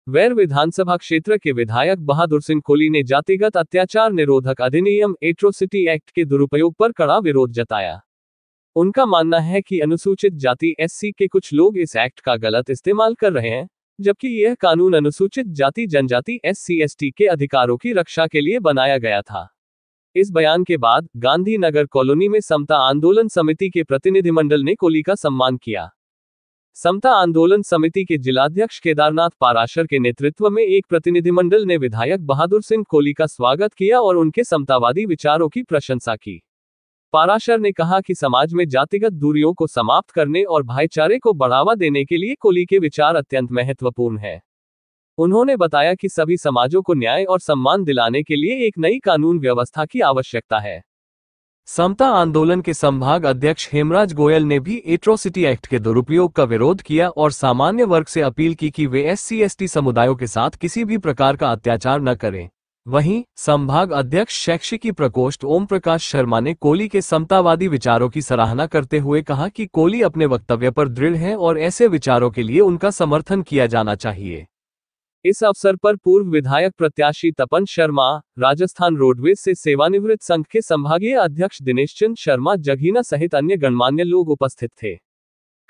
वैर विधानसभा क्षेत्र के विधायक बहादुर सिंह कोली ने जातिगत अत्याचार निरोधक अधिनियम एट्रोसिटी एक्ट के दुरुपयोग पर कड़ा विरोध जताया। उनका मानना है कि अनुसूचित जाति एससी के कुछ लोग इस एक्ट का गलत इस्तेमाल कर रहे हैं, जबकि यह कानून अनुसूचित जाति जनजाति एससी एसटी के अधिकारों की रक्षा के लिए बनाया गया था। इस बयान के बाद गांधीनगर कॉलोनी में समता आंदोलन समिति के प्रतिनिधिमंडल ने कोली का सम्मान किया। समता आंदोलन समिति के जिलाध्यक्ष केदारनाथ पाराशर के नेतृत्व में एक प्रतिनिधिमंडल ने विधायक बहादुर सिंह कोली का स्वागत किया और उनके समतावादी विचारों की प्रशंसा की। पाराशर ने कहा कि समाज में जातिगत दूरियों को समाप्त करने और भाईचारे को बढ़ावा देने के लिए कोली के विचार अत्यंत महत्वपूर्ण है। उन्होंने बताया कि सभी समाजों को न्याय और सम्मान दिलाने के लिए एक नई कानून व्यवस्था की आवश्यकता है। समता आंदोलन के संभाग अध्यक्ष हेमराज गोयल ने भी एट्रोसिटी एक्ट के दुरुपयोग का विरोध किया और सामान्य वर्ग से अपील की कि वे एससी एसटी समुदायों के साथ किसी भी प्रकार का अत्याचार न करें। वहीं संभाग अध्यक्ष शैक्षिकी प्रकोष्ठ ओम प्रकाश शर्मा ने कोली के समतावादी विचारों की सराहना करते हुए कहा कि कोली अपने वक्तव्य पर दृढ़ हैं और ऐसे विचारों के लिए उनका समर्थन किया जाना चाहिए। इस अवसर पर पूर्व विधायक प्रत्याशी तपन शर्मा, राजस्थान रोडवेज से सेवानिवृत्त संघ के संभागीय अध्यक्ष दिनेश चंद शर्मा जघीना सहित अन्य गणमान्य लोग उपस्थित थे।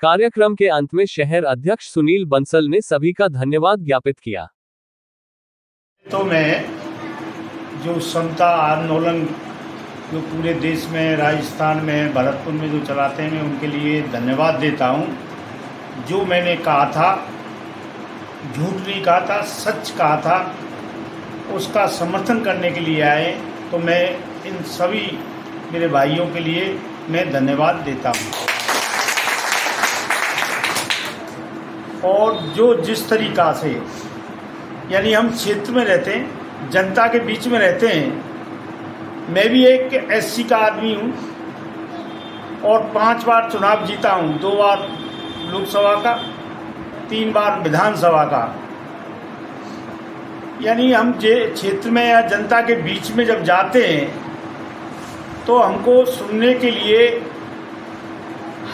कार्यक्रम के अंत में शहर अध्यक्ष सुनील बंसल ने सभी का धन्यवाद ज्ञापित किया। तो मैं जो समता आंदोलन जो पूरे देश में, राजस्थान में, भरतपुर में जो चलाते हैं, मैं उनके लिए धन्यवाद देता हूं। जो मैंने कहा था, झूठ नहीं कहा था, सच कहा था, उसका समर्थन करने के लिए आए, तो मैं इन सभी मेरे भाइयों के लिए मैं धन्यवाद देता हूं। और जो जिस तरीका से यानी हम क्षेत्र में रहते हैं, जनता के बीच में रहते हैं, मैं भी एक एससी का आदमी हूं और 5 बार चुनाव जीता हूं, 2 बार लोकसभा का, 3 बार विधानसभा का। यानी हम क्षेत्र में या जनता के बीच में जब जाते हैं तो हमको सुनने के लिए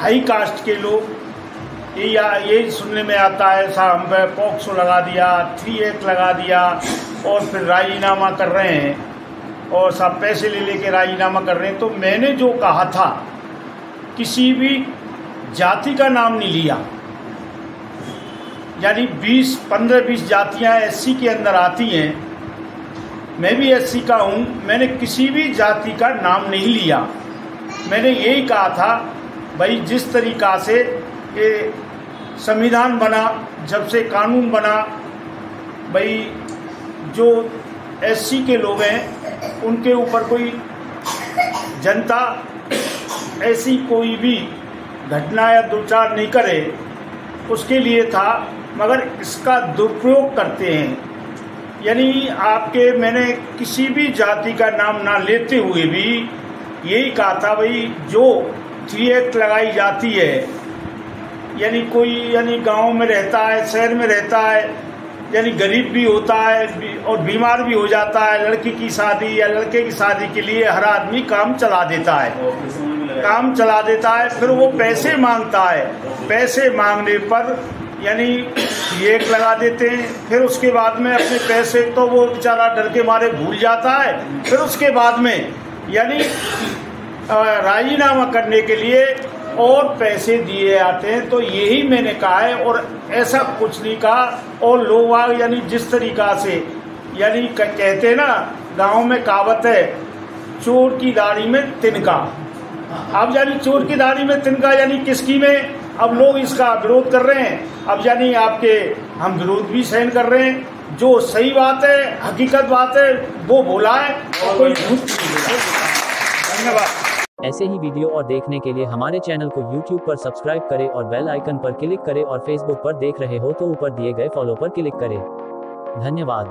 हाई कास्ट के लोग यही सुनने में आता है, साहब हम पे पॉक्सो लगा दिया, 3 लगा दिया और फिर राजीनामा कर रहे हैं और सब पैसे ले लेके राजीनामा कर रहे हैं। तो मैंने जो कहा था, किसी भी जाति का नाम नहीं लिया। यानी 15-20 जातियां एससी के अंदर आती हैं, मैं भी एससी का हूं, मैंने किसी भी जाति का नाम नहीं लिया। मैंने यही कहा था, भाई जिस तरीका से ये संविधान बना, जब से कानून बना, भाई जो एससी के लोग हैं उनके ऊपर कोई जनता ऐसी कोई भी घटना या दुर्चार नहीं करे, उसके लिए था। मगर इसका दुरुपयोग करते हैं। यानी मैंने किसी भी जाति का नाम ना लेते हुए भी यही कहा था, भाई जो 3 लगाई जाती है, यानी गांव में रहता है, शहर में रहता है, यानी गरीब भी होता है और बीमार भी हो जाता है, लड़की की शादी या लड़के की शादी के लिए हर आदमी काम चला देता है, फिर वो पैसे मांगता है। पैसे मांगने पर यानी 1 लगा देते हैं, फिर उसके बाद में अपने पैसे तो वो बेचारा डर के मारे भूल जाता है। फिर उसके बाद में यानी राजीनामा करने के लिए और पैसे दिए जाते हैं। तो यही मैंने कहा है और ऐसा कुछ नहीं कहा। और लोग यानी जिस तरीका से यानी कहते हैं ना, गांव में कहावत है, चोर की दाढ़ी में तिनका। अब यानी चोर की दाढ़ी में तिनका यानी किसकी में, अब लोग इसका विरोध कर रहे हैं। अब यानी हम विरोध भी सहन कर रहे हैं। जो सही बात है, हकीकत बात है, वो बोला है और कोई झूठ नहीं बोला। धन्यवाद। ऐसे ही वीडियो और देखने के लिए हमारे चैनल को YouTube पर सब्सक्राइब करें और बेल आइकन पर क्लिक करें और Facebook पर देख रहे हो तो ऊपर दिए गए फॉलो पर क्लिक करें। धन्यवाद।